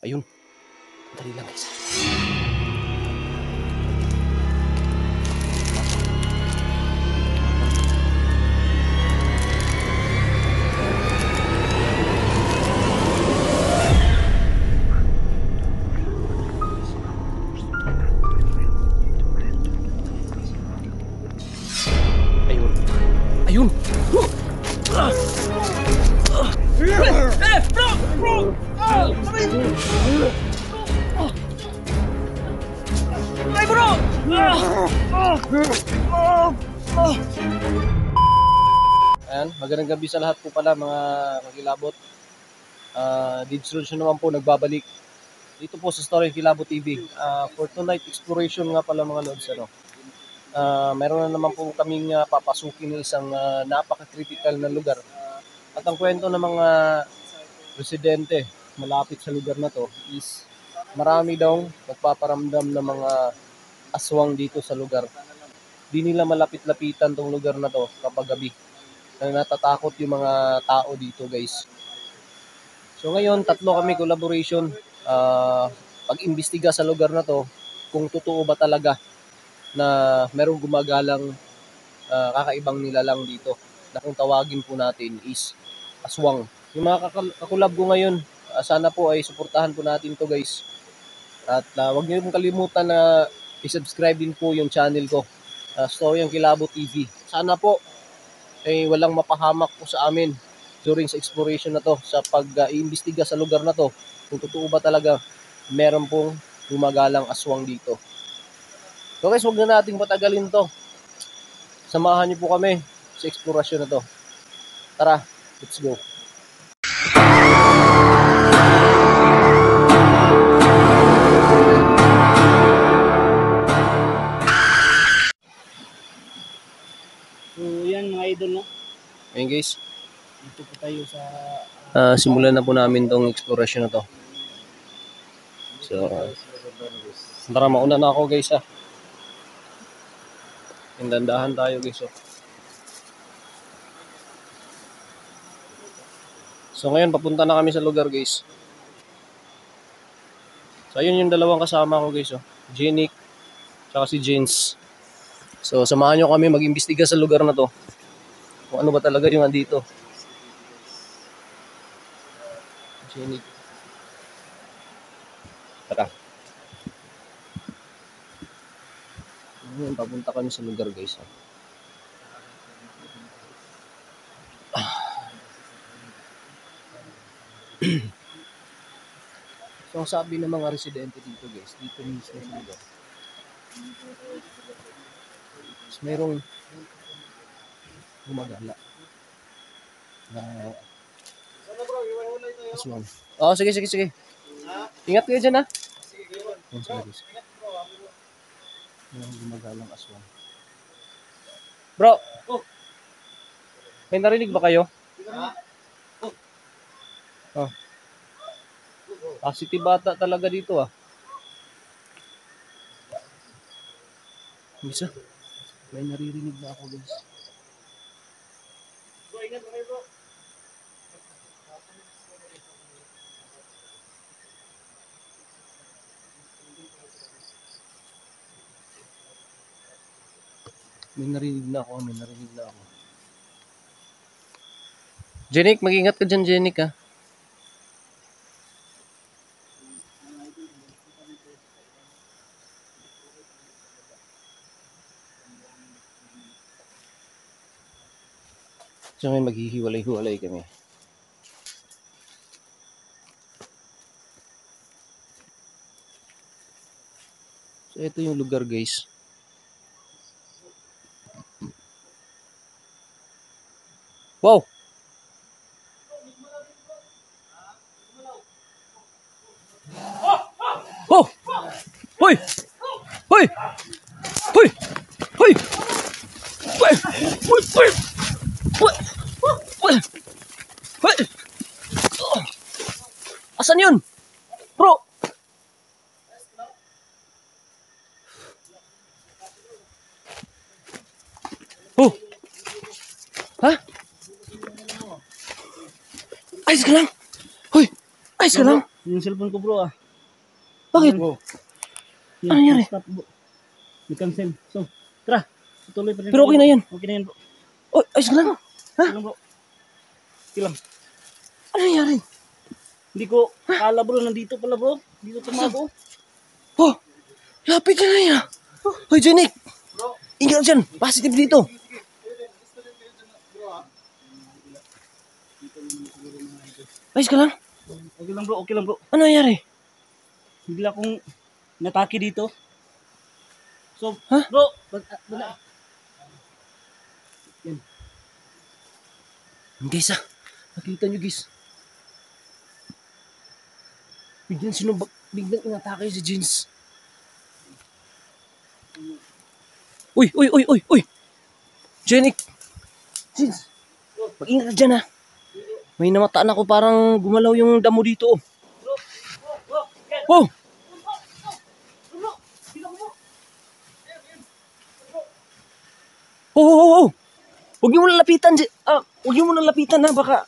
Ayun. Dali lang guys. Ayun. Ayun. Bro! Ay, bro! Ayan, magandang gabi sa lahat po pala mga kakilabot. Did Solution naman po nagbabalik dito po sa Story Kilabot TV. For tonight exploration nga pala mga lods. Meron na naman po kaming papasukin ng isang napaka-critical na lugar. At ang kwento ng mga residente malapit sa lugar na to is marami daw nagpaparamdam ng mga aswang dito sa lugar. Di nila malapit-lapitan tong lugar na to kapag gabi. Natatakot yung mga tao dito guys. So ngayon, tatlo kami collaboration. Pag-imbestiga sa lugar na to kung totoo ba talaga na merong gumagalang kakaibang nilalang dito na kung tawagin po natin is aswang. Yung mga kakulab ko ngayon, sana po ay suportahan po natin to guys. At huwag niyo pong kalimutan na i-subscribe din po yung channel ko, Story ang Kilabot TV. Sana po ay walang mapahamak po sa amin during sa exploration na to, sa pag-iimbestiga sa lugar na to, kung totoo ba talaga meron pong gumagalang aswang dito. So guys, huwag na nating patagalin to. Samahan niyo po kami sa eksplorasyon na to. Tara, let's go. So yan mga idol, no? Ayun guys, Dito po tayo sa simulan na po namin tong eksplorasyon na to. So, tara, mauna na ako guys ha. Dandahan tayo guys. So ngayon, papunta na kami sa lugar guys. So ayun yung dalawang kasama ko guys. Jenik, tsaka si Jens. So samahan nyo kami mag-imbestiga sa lugar na to. Kung ano ba talaga yung andito. Jenik. Tara. Ngayon, papunta kami sa lugar guys. So ang sabi ng mga residente dito guys, dito mismo sa lugar, is merong gumagala na aswang. Oo, sige. Ingat kayo dyan ha. Sige guys. Merong gumagalang aswang. Bro! May narinig ba kayo? Oh. Positive bata talaga dito ah. Bisa. May naririnig na ako guys. Bro, ingat kayo bro. May narinig na ako. Jenik, mag-ingat ka dyan Jenik ha. So ngayon maghihiwalay-hiwalay kami. So ito yung lugar guys. Wow! Oh! Hoy! Hoy! Hoy! Hoy! Hoy! Hoy! Hoy! Hoy! Hoy! Asan yun? Bro! Oh! Ha? Ayos ka lang! Hoy! Ayos ka lang! Yung cellphone ko bro ah. Bakit? Bro. Ano nangyari? Stop bro. Di-cancel. So, tara. Tuloy pa rin. Pero okay na yan. Okay na yan bro. Oh, ayos ka lang. Ha? Okay lang bro. Okay lang. Ano nangyari? Hindi ko akala bro, nandito pala bro. Dito tumago. Oh, lapit ka na yan. Hoy, Jenik. Ingat dyan. Positive dito. Ayos ka lang? Okay lang bro, okay lang bro. Ano nangyari? Bigla akong natake dito. So, Ha? bro, Guys nakita nyo guys. Biglang inatake si Jeans. Uy! Jenik! Jeans! Mag-ingat ka dyan ha. May namataan ako parang gumalaw yung damo dito. Oh! Oh! Huwag niyo muna lapitan. Huwag niyo muna lapitan ha. Baka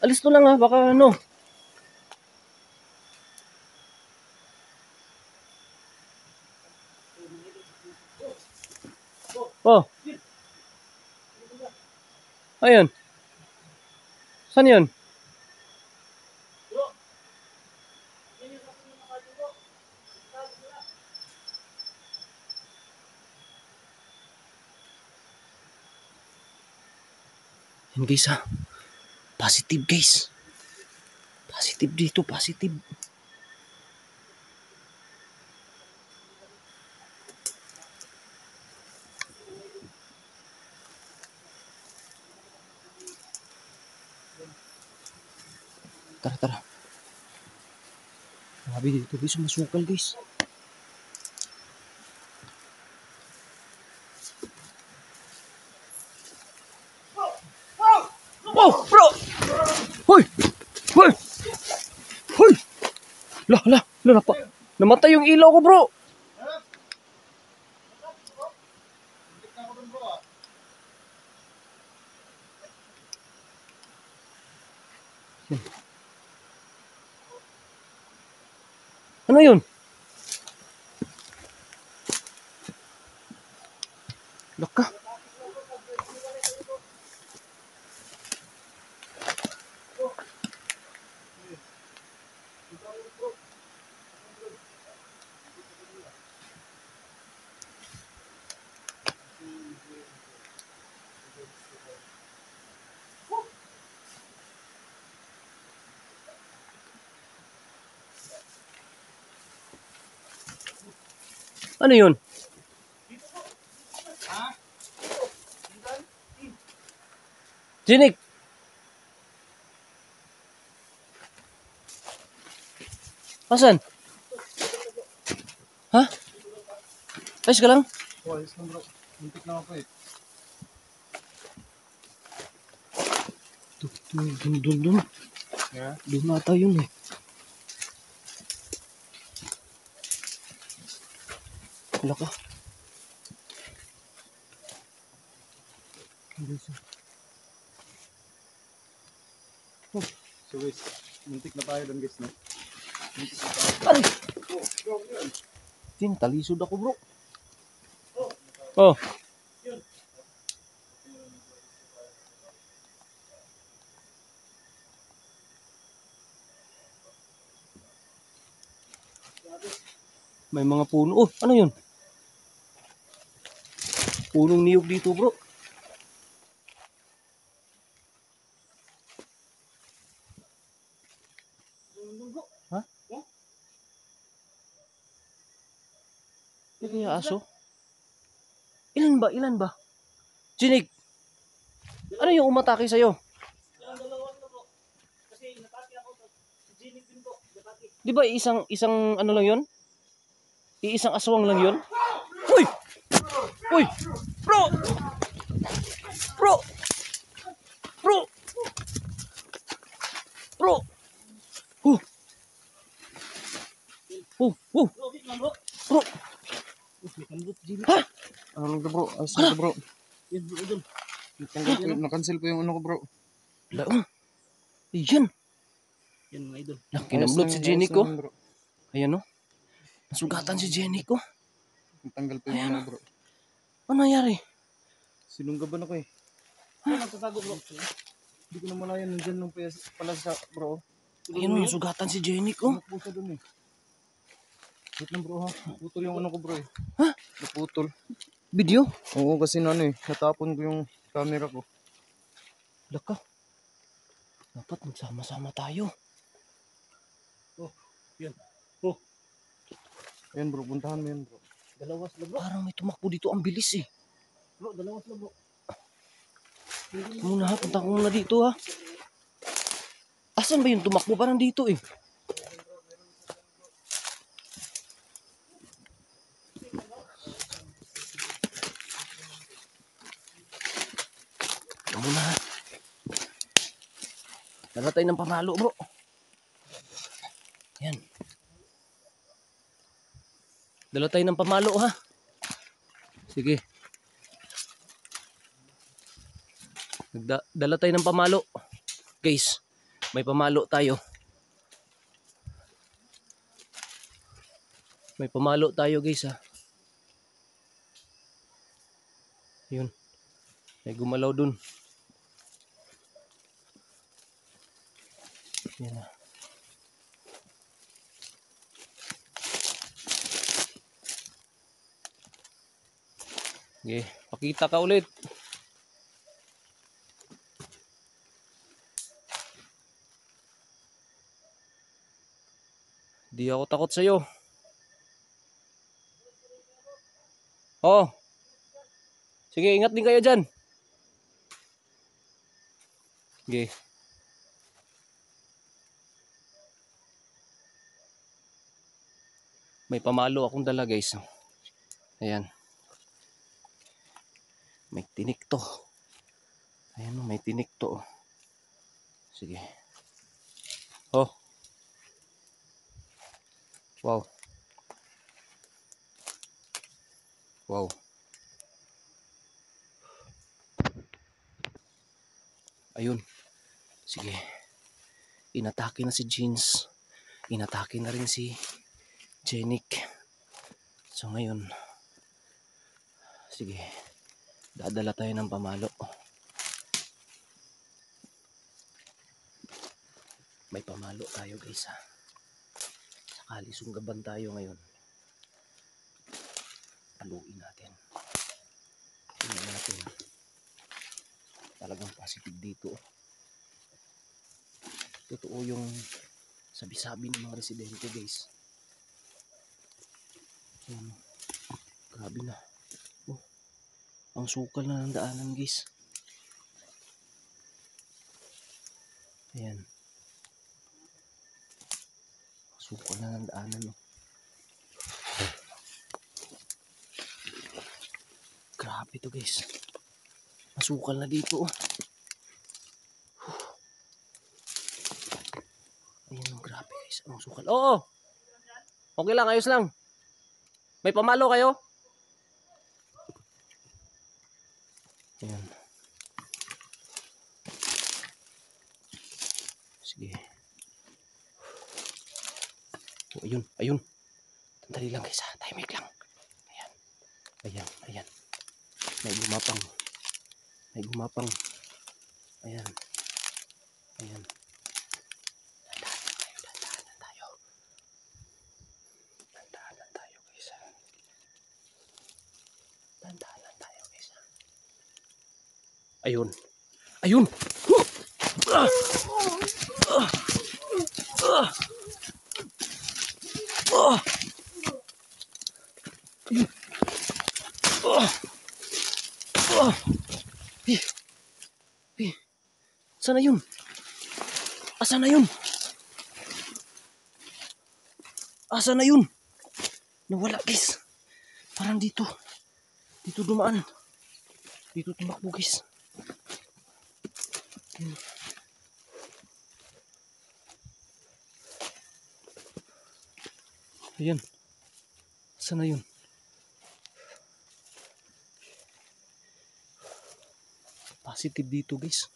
alis to lang ha. Baka ano. Oh. Ayun. Saan yun? Yan guys ha. Positive guys. Positive dito. Positive. Tara. Grabe dito guys. Masukal guys. Oh, bro! Hoy! Namatay yung ilaw ko, bro. Ano yun? Laka. Ano yun? Jinik! Asan? Ha? Ayos ka lang? Oh, ayos lang bro. Muntik na ako eh. Dun. Yeah? Doon ata yun eh. Laka. So guys, muntik na tayo doon guys, no? Aray! Tin, talisod ako bro. Oh. May mga puno. Oh, ano yun? Punong niyog dito bro. Ha? Ito yung aso? Ilan ba? Jinig! Ano yung umatake sa'yo? Yung dalawa ko bro. Kasi natake ako. Si Jenny din po. Natake. Di ba isang ano lang yun? Iisang aswang lang yun? Uy! Bro! Oh! Bro, okay lang bro. Bro! May kambot Jenny. Ha? Ano lang to bro? Ayos lang to bro. Yan bro, idol. Nakancel po yung ano ko bro. Daon. Iyan. Yan mga idol. Kinamlot si Jenny ko. Bro. Ayan o. Nasugatan si Jenny ko. Tanggal pa yung ano bro. Ano nangyari? Sinunggaban ako eh. Saan nagtatago bro? Hindi ko na malayan. Nandyan lang pala sa bro. Ayan o, nasugatan si Jenny ko. Naputol siya dun eh. Wait lang bro ha. Naputol yung ano ko bro eh. Ha? Naputol. Video? Oo kasi ano eh. Natapon ko yung camera ko. Laka. Dapat magsama-sama tayo. Yan. Oh, Ayan bro. Puntahan mo yan bro. dalawa sila bro. Parang may tumakbo dito. Ang bilis eh. Bro, dalawa sila bro. Muna ha, punta ko muna dito ha. Asan ba yung tumakbo? Parang dito eh. Ito muna ha. Dala tayo ng pamalo bro. Yan. Dala tayo ng pamalo ha. Sige. Dala tayo ng pamalo. Guys, may pamalo tayo. May pamalo tayo guys ha. Yun. May gumalaw dun. Yan ha. Okay, pakita ka ulit. Di ako takot sa'yo. Oh. Sige, ingat din kayo dyan. Okay. May pamalo akong dala guys. Ayan. May tinik to. Ayan, may tinik to. Sige. Oh. Wow. Wow. Ayun. Sige. Inatake na si Jeans. Inatake na rin si Jenik. So ngayon, sige. Dadala tayo ng pamalo. May pamalo tayo guys ha. Sakali sunggaban tayo ngayon. Paluin natin. Tingnan natin. Talagang positive dito. Totoo yung sabi-sabi ng mga residente guys. Grabe na. Oh, ang sukal na ng daanan guys. Ayan. Sukal na ng daanan. Oh. Grabe to guys. Masukal na dito. Oh. Ayan, oh, grabe guys. Ang sukal. Oo! Okay lang, ayos lang. May pamalo kayo? Ayan. Sige. Oh, ayun, ayun. Tandali lang guys ha. Timing lang. Ayan. Ayan, ayan. May gumapang. May gumapang. Ayan. Ayan. Dandahan tayo. Dandahan tayo guys ha. Dandahan tayo guys ha. Ayun. Ayun! Ah! Ah! Ah! Ah! Ah! Ah! Sana yun? Asa na yun? Asa na yun? Nawala guys. Parang dito. Dito dumaan. Dito tumakbo guys. Ayan. Asa na yun? Positive dito guys.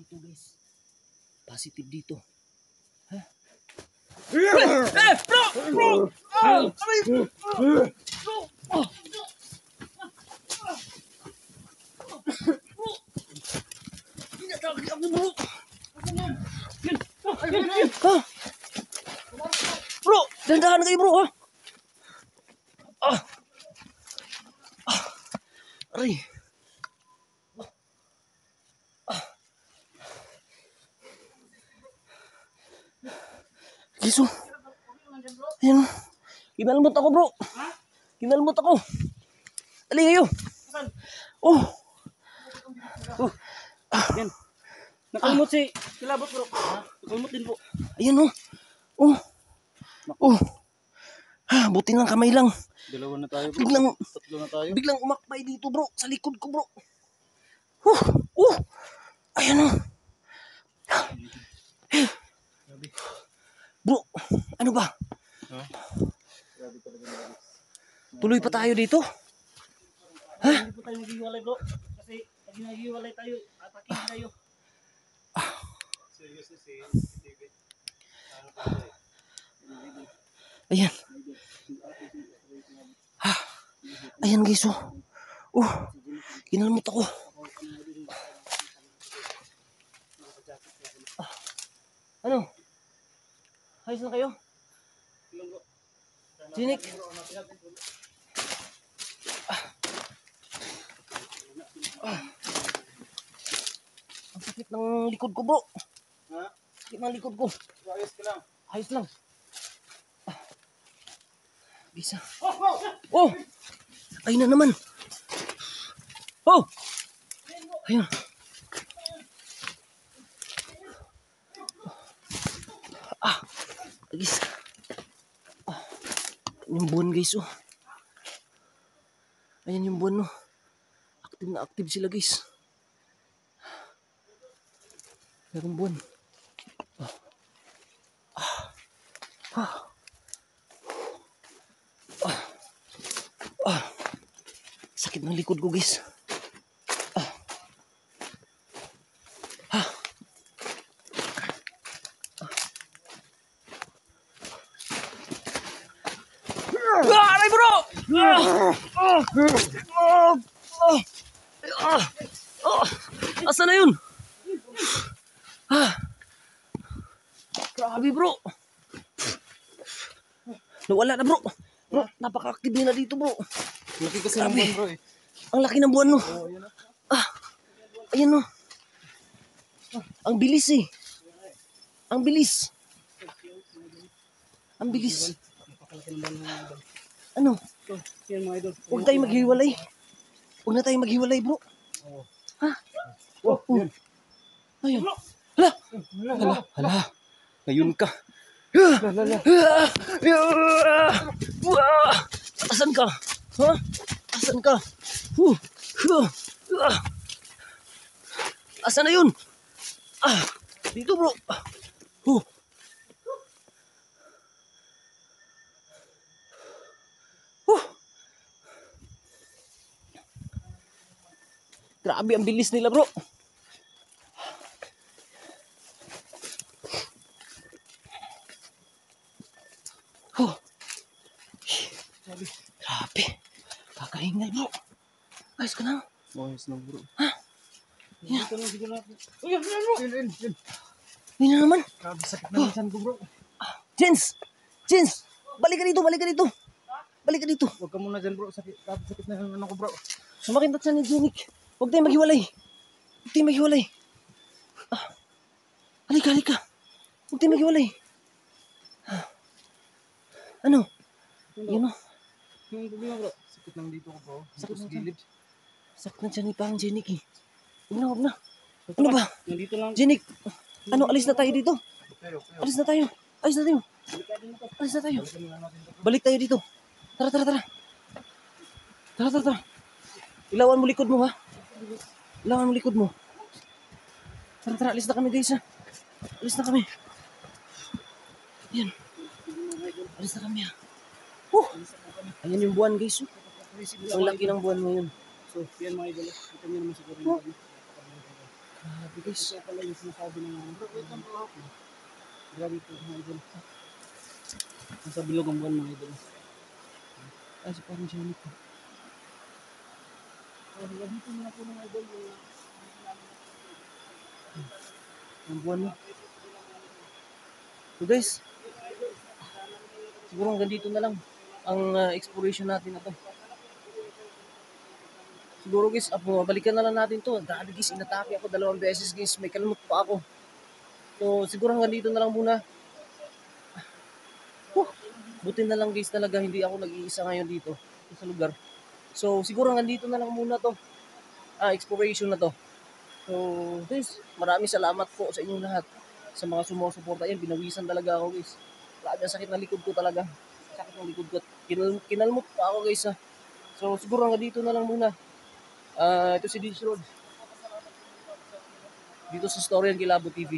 to guys. Positive dito. Ha? Bro! Ha? Bro, dandahan kayo bro ha. Ah. Aray. Giso. Ayan. Kinalmot ako bro. Kinalmot ako. Ali kayo. Oh. Yan. Nakalmot si kilabot bro. Nakalmot din po. Ayan oh. Oh. Oh. Ha, buti ng kamay lang. Dalawa na tayo bro. Tatlo na tayo. Biglang umakbay dito bro. Sa likod ko bro. Ayan oh. Bro, ano ba? Grabe talaga na. Tuloy pa tayo dito? Hindi po tayo maghiwalay bro. Kasi pag naghiwalay tayo, atakin tayo. Seryoso si David. Ayan. Ayan guys oh. Kinalmot ako. Ano? Ayos na kayo? Jinik. Ang sakit ng likod ko bro. Ha? Sakit ng likod ko. Ayos ka lang. Ayos lang. Bisa. Oh! Ayun na naman. Oh! Ayun. Guys. Yung buwan guys oh. Ayan yung buwan no. Active na active sila guys. Merong buwan. Sakit ng likod ko guys. Aray bro! Asa na yun? Grabe bro. Nawala na bro. Bro, napaka-active nila dito bro. Laki kasi ng buwan bro eh. Ang laki ng buwan no. Oo, yun na. Ayan no. Ang bilis eh. Ang bilis. Ang bilis. Ano? Yan mga idol. Huwag tayong maghiwalay. Huwag na tayong maghiwalay bro. Ha? Ayun. Hala. Ngayon ka. Asan ka? Ha? Asan ka? Asan na yun? Dito bro. Grabe ang bilis nila bro. Grabe. Kakahingal bro. Ayos ka na. Ayos na bro. Dito lang siguro ako. Uy, yan bro. Yun. Yun na naman. Grabe sakit na minsan ko bro. Jens! Jens! Balik ka dito, balik ka dito. Balik ka dito. Huwag ka muna dyan bro. Grabe sakit na yung ano ko bro. Sumakintat siya ni Jenik. Huwag tayong maghiwalay. Huwag tayong maghiwalay. Halika. Huwag tayong maghiwalay. Ano? Yun o. Yung problema bro. Sakit lang dito ko bro. Sakit Sa lang gilid. Sakit na siya ni parang Jenik eh. Huwag na. Ano ba? Nandito lang. Jenik, ano, alis na tayo dito. Okay. Alis na tayo. Alis na tayo. Balik tayo dito. Tara. Ilawan mo likod mo ha. Tara, alis na kami guys ha. Alis na kami. Yan. Alis na kami ha. Ayan yung buwan guys. Ang laki ng buwan ngayon. So, yan mga idol. Ito nyo naman siguro. Grabe guys. Ito pala yung sinasabi ng mga bro. Wait lang bro. Grabe po mga idol. Nasa bilog ang buwan mga idol. Ay, si parang Janet. Dito na po mga idol. Ang buwan mo. So guys, siguro hanggang dito na lang ang exploration natin na to. Siguro guys, balikan na lang natin to. Grabe guys, inatake ako 2 beses guys. May kalmot pa ako. So siguro hanggang dito na lang muna. Buti na lang guys talaga hindi ako nag-iisa ngayon dito sa lugar. So siguro hanggang dito na lang muna to. Exploration na to. So guys, maraming salamat po sa inyong lahat. Sa mga sumusuporta yan, binawisan talaga ako guys. Wala sakit na likod ko talaga. Sakit ng likod ko. Kinalmot pa ako guys ha. So siguro hanggang dito na lang muna. Ito si Dish Road. Dito sa Storyan Kilabo TV.